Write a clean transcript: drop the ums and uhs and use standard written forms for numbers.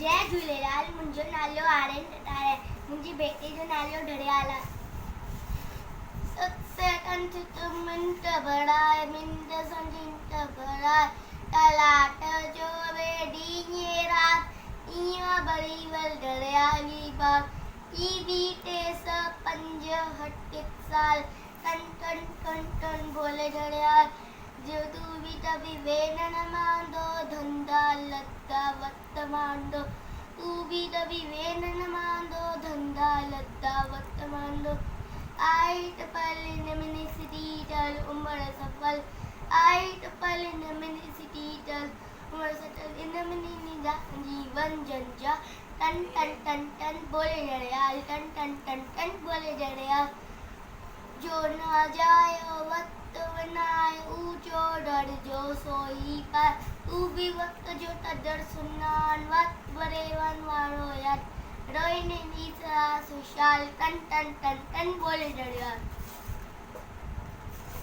जय झूलेलाल। मुंहिंजो नालो आर्यन आहे। मुंहिंजी बेटी जो नालो ढड़ियाल आहे। सत कंठ मिंट बड़ाए मिंट संजिंट बड़ाए तलाट जो वेडी रात इया बड़ी वल ढड़ियाली बात ई बीते स पंज हट साल टन टन टन टन बोले ढड़ियाल जो तू भी तभी वेनन मांदो धंधा लद्दा वत मांदो तू भी तभी वेनन मांदो धंधा लद्दा वत मांदो आइट पल नमनी सिटीटल उम्र सफल आइट पल नमनी सिटीटल उम्र सफल नमनी निजा जीवन जंजा टन टन टन टन बोले ढड़ियाल टन टन टन टन बोले ढड़ियाल जो ना जाए वक्त बनाए ऊंचो डर जो सोई पर तू भी वक्त जो तदर सुनान वक्त बरेवन वारो यार रोई ने नीचा सुशाल टन टन टन टन बोले ढड़ियाल।